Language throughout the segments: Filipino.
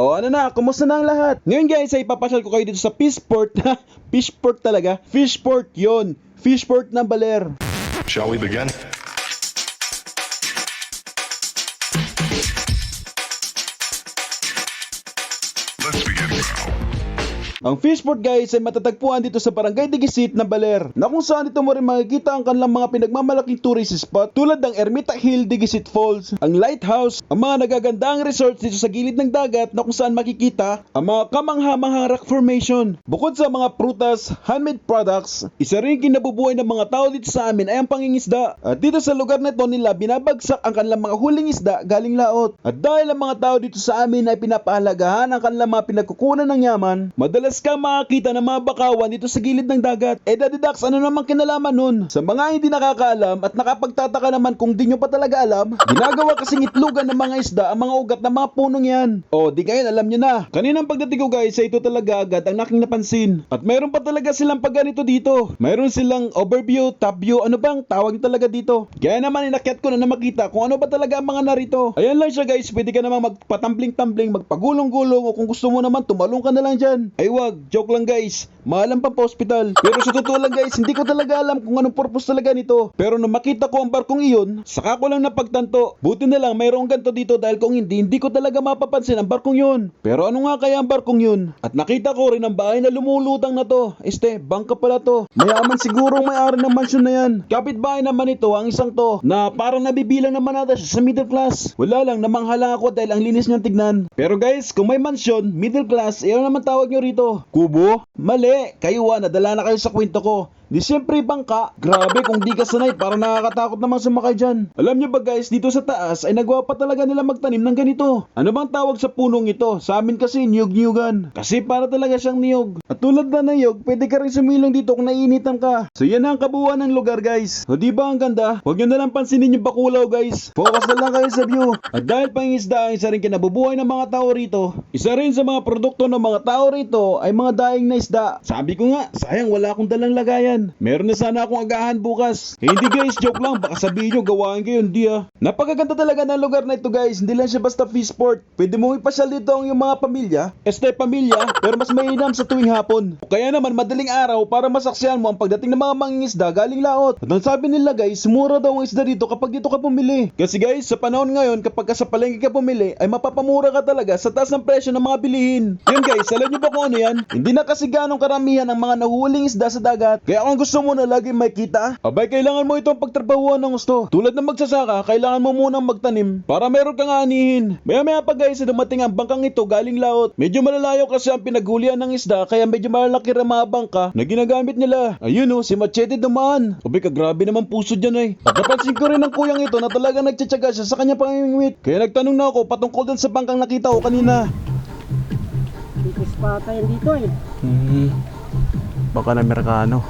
O ano na, kumusta na ang lahat? Ngayon guys ay ipapasyal ko kayo dito sa Fishport. Fishport talaga? Fishport yon. Fishport ng Baler. Shall we begin? Let's begin now. Ang Fishport guys ay matatagpuan dito sa Barangay Digisit ng Baler, na kung saan dito mo rin makikita ang kanilang mga pinagmamalaking tourist spot tulad ng Ermita Hill, Digisit Falls, ang Lighthouse, ang mga nagagandang resorts dito sa gilid ng dagat na kung saan makikita ang mga kamangha-manghang rock formation. Bukod sa mga prutas, handmade products, isa rin kinabubuhay ng mga tao dito sa amin ay ang pangingisda. At dito sa lugar na ito nila binabagsak ang kanilang mga huling isda galing laot. At dahil ang mga tao dito sa amin ay pinapahalagahan ang kanilang mga pinagkukunan ng yaman, madalas ka makakita ng mga bakawan dito sa gilid ng dagat. Daddy Dax, ano naman kinalaman nun? Sa mga hindi nakakaalam at nakapagtataka naman kung di nyo pa talaga alam, ginagawa kasing itlugan ng mga isda ang mga ugat ng mga punong yan. Di kayo alam nyo na. Kaninang pagdating ko guys ay ito talaga agad ang aking napansin. At mayroon pa talaga silang pagganito dito. Mayroon silang overview, top view, ano bang tawag talaga dito. Kaya naman inakyat ko na makita kung ano ba talaga ang mga narito. Ayan lang siya guys, pwede ka naman magpatambling-tambling, magpagulong-gulong, o kung gusto mo naman tumalong ka na lang dyan. Ay wag, joke lang guys. Maalam pa hospital. Pero sa totoo lang guys, hindi ko talaga alam kung anong purpose talaga nito. Pero nung makita ko ang barkong iyon, saka ko lang napagtanto. Buti na lang mayroong ganito dito dahil kung hindi ko talaga mapapansin ang barkong yun. Pero ano nga kaya ang barkong yun? At nakita ko rin ang bahay na lumulutang na to. Bangka pala to. Mayaman siguro may-ari ng mansyon na yan. Kapitbahay naman ito ang isang to na parang nabibilang naman natin siya sa middle class. Wala lang, namanghala ako dahil ang linis niyang tignan. Pero guys, kung may mansyon, middle class, ano naman tawag nyo rito? Kubo? Mali. Kayo nadala na kayo sa kwento ko. Di siyempre bangka. Grabe kung di ka sanay, para nakakatakot naman sumakay dyan. Alam nyo ba guys, dito sa taas ay nagawa pa talaga nila magtanim ng ganito. Ano bang tawag sa punong ito? Sa amin kasi niyog-niyogan. Kasi para talaga siyang niyog. At tulad na niyog, pwede ka rin sumilong dito kung naiinitan ka. So yan ang kabuuan ng lugar guys. O di ba ang ganda? Huwag nyo na lang pansinin yung bakulaw guys. Focus na lang kayo sa view. At dahil pangingisda ang isa rin kinabubuhay ng mga tao rito, isa rin sa mga produkto ng mga tao rito ay mga daing na isda. Sabi ko nga, sayang wala akong dalang lagayan. Meron na sana akong agahan bukas. Hindi guys, joke lang. Baka sabihin nyo, gawain kayo, hindi Napakaganda talaga ng lugar na ito guys. Hindi lang siya basta fishport. Pwede mong ipasyal dito ang yung mga pamilya. Pamilya, pero mas mainam sa tuwing hapon. O kaya naman madaling araw para masaksihan mo ang pagdating ng mga mangingisda galing laot. At ang sabi nila guys, mura daw ang isda dito kapag dito ka pumili. Kasi guys, sa panahon ngayon, kapag ka sa palengke ka pumili, ay mapapamura ka talaga sa taas ng presyo ng mga bilihin. Yun guys, alam nyo ba kung ano yan? Hindi na kasi ganong karamihan ang mga nahuhuling isda sa dagat. Kaya kung gusto mo na lagi may kita, abay kailangan mo itong pagtrabahuan ng gusto. Tulad ng magsasaka, kailangan mo munang magtanim para meron kang anihin. Maya pa guys, dumating ang bangkang ito galing laot. Medyo malalayo kasi ang pinaghulian ng isda, kaya medyo malalaki rin mga bangka na ginagamit nila. Ayun si Machete dumaan. Abay grabe naman puso dyan At napansin ko rin ng kuyang ito na talagang nagtsatsaga siya sa kanya pangingwit. Kaya nagtanong na ako patungkol din sa bangkang nakita ko kanina. Tipis pa tayo dito Baka na Amerikano.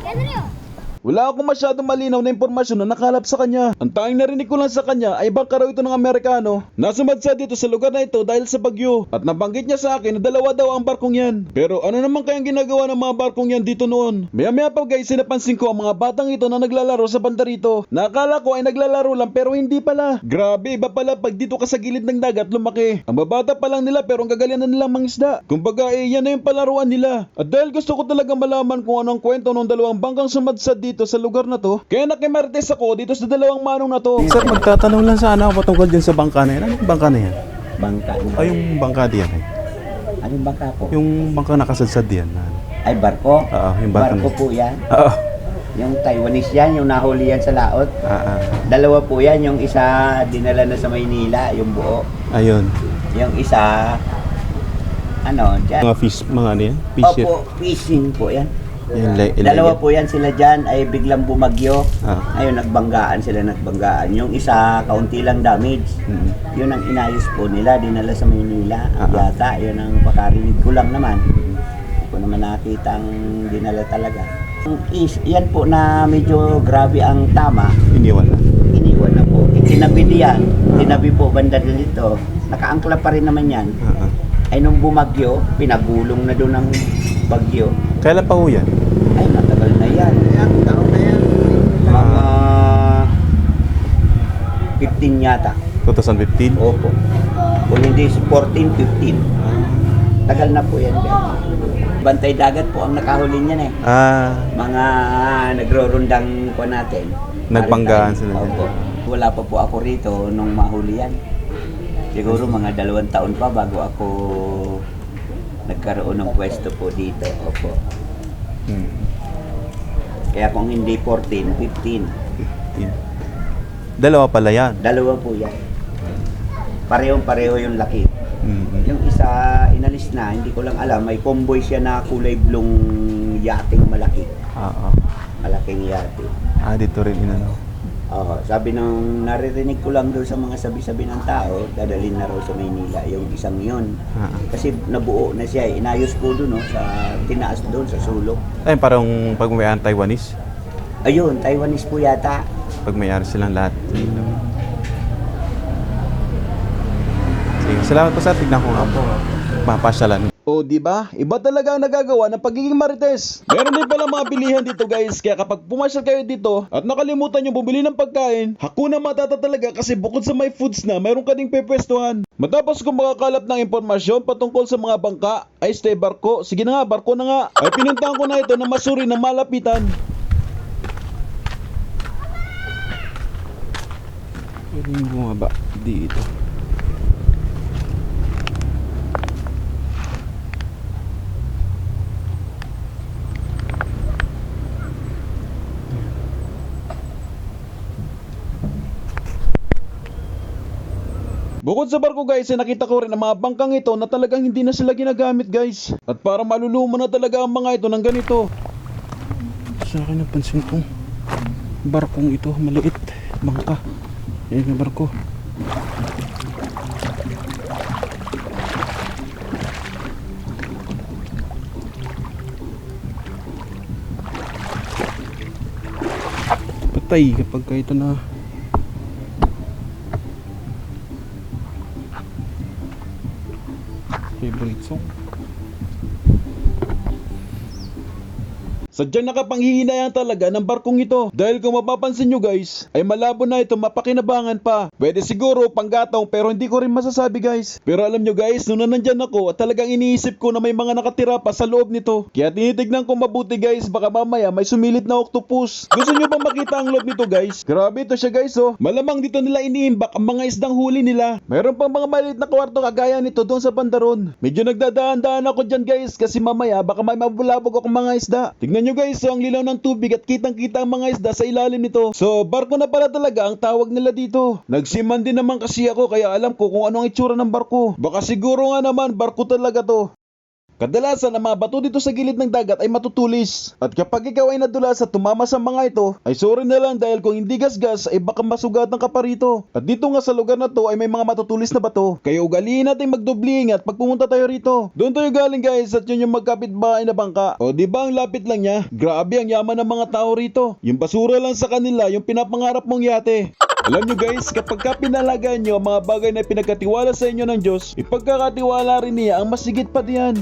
Wala akong masyadong malinaw na impormasyon na nakalap sa kanya. Ang tanging narinig ko lang sa kanya ay bangka raw ito ng Amerikano. Nasumadsa dito sa lugar na ito dahil sa bagyo. At nabanggit niya sa akin na dalawa daw ang barkong yan. Pero ano naman kayang ginagawa ng mga barkong yan dito noon? Maya pa guys, napansin ko ang mga batang ito na naglalaro sa banda rito. Nakala ko ay naglalaro lang pero hindi pala. Grabe, iba pala pag dito ka sa gilid ng dagat lumaki. Ang babata pa lang nila pero ang gagalingan na nilang mangisda. Kumbaga yan na yung palaruan nila. At dahil gusto ko talaga malaman kung anong kwento ng dalawang bangkang sumadsa dito sa lugar na to, kaya nakimartes ako dito sa dalawang manong na to. Sir, magtatanong lang sana ako patungkol dyan sa bangka na yan. Anong bangka na yan? Bangka. Yung bangka diyan Anong bangka po? Yung bangka nakasadsad diyan. Ay, barko? Oo, yung barko Barko po yan. Oo. Yung Taiwanese yan, yung nahuli yan sa laot. Dalawa po yan, yung isa dinala na sa Maynila, yung buo. Ayun. Yung isa, dyan. Mga fish, mga ano yan? Fisher. Opo, fishing po yan. Yan, Dalawa po yan sila dyan, ay biglang bumagyo. Ah. Nagbanggaan sila, Yung isa, kaunti lang damage. Yun ang inayos po nila, dinala sa Maynila. Yata, yun ang pakarinig ko lang naman. Hindi ko naman nakita ang dinala talaga. Yan po na medyo grabe ang tama. Iniwan na. Iniwan na po. Tinabi diyan. Tinabi po banda dito. Nakaangkla pa rin naman yan. Ay nung bumagyo, pinagulong na doon ng bagyo. Kailan pa ho yan? Ay, matagal na yan. Taon na yan. Mga 15 yata. 2015? Opo. Kung hindi 14, 15. Matagal na po yan, guys. Bantay dagat po ang nakahuli niyan eh. Mga nagro-rundang po natin. Nagpanggaan Maritime. sila dyan. Opo. Wala pa po ako rito nung mahuli yan. Siguro mga 2 taon pa bago ako nagkaroon ng pwesto po dito. Opo. Kaya kung hindi 14, 15. Dalawa pala yan. Dalawa po yan. Parehong-pareho yung laki. Yung isa inalis na, hindi ko lang alam, may convoy siya na kulay blong yating malaki. Malaking yate. Dito rin inano. Sabi nung naririnig ko lang doon sa mga sabi-sabi ng tao, dadalhin na raw sa Maynila yung isang yun. Kasi nabuo na siya, inayos ko doon sa tinaas doon sa sulok. Ay, parang pag may Taiwanese. Ayun, Taiwanese po yata. Pag may silang lahat. Sige, salamat po sa tignan ko nga po. Mapasyalan. O di ba? Iba talaga ang nagagawa ng pagiging marites. Meron din pala mga bilihan dito guys, kaya kapag pumasyal kayo dito at nakalimutan nyo bumili ng pagkain, Hakuna Matata talaga kasi bukod sa may foods na, mayroon ka ding pepwestuhan. Matapos kung makakalap ng impormasyon patungkol sa mga bangka, ay stay barko, sige na nga, barko na nga, ay pinuntahan ko na ito na masuri ng malapitan. Pwedeng bumaba dito. Bukod sa barko guys, ay nakita ko rin ang mga bangkang ito na talagang hindi na sila ginagamit guys. At para maluluma na talaga ang mga ito ng ganito. Sa akin napansin kong barkong ito, maliit. Bangka. Yan yung barko. Patay kapag ito na favorite song. Sadyang nakapanghihinayang talaga ng barkong ito. Dahil kung mapapansin nyo guys, ay malabo na ito, mapakinabangan pa. Pwede siguro panggatong pero hindi ko rin masasabi guys. Pero alam nyo guys, nung nandyan ako, talagang iniisip ko na may mga nakatira pa sa loob nito. Kaya tinitignan ko mabuti guys, baka mamaya may sumilip na octopus. Gusto nyo bang makita ang loob nito guys? Grabe ito siya guys oh. Malamang dito nila iniimbak ang mga isdang huli nila. Mayroon pang mga maliit na kwarto kagaya nito doon sa bandaron. Medyo nagdadaan-daan ako dyan guys kasi mamaya baka may mabulabog akong mga isda. Tignan nyo guys, so ang lilaw ng tubig at kitang-kita ang mga isda sa ilalim nito. So barko na pala talaga ang tawag nila dito. Nagsiman din naman kasi ako kaya alam ko kung ano ang itsura ng barko. Baka siguro nga naman barko talaga to. Kadalasan ang mga bato dito sa gilid ng dagat ay matutulis. At kapag ikaw ay nadulas at tumama sa mga ito, ay sorry na lang dahil kung hindi gasgas ay baka masugatan ka pa rito. At dito nga sa lugar na to ay may mga matutulis na bato. Kaya ugaliin natin magdobli ingat pag pumunta tayo rito. Doon tayo galing guys at yun yung magkapitbahay na bangka. O diba ang lapit lang niya? Grabe ang yaman ng mga tao rito. Yung basura lang sa kanila yung pinapangarap mong yate. Alam nyo guys, kapag ka pinalagaan nyo ang mga bagay na pinagkatiwala sa inyo ng Diyos, ipagkakatiwala rin niya ang masigit pa diyan.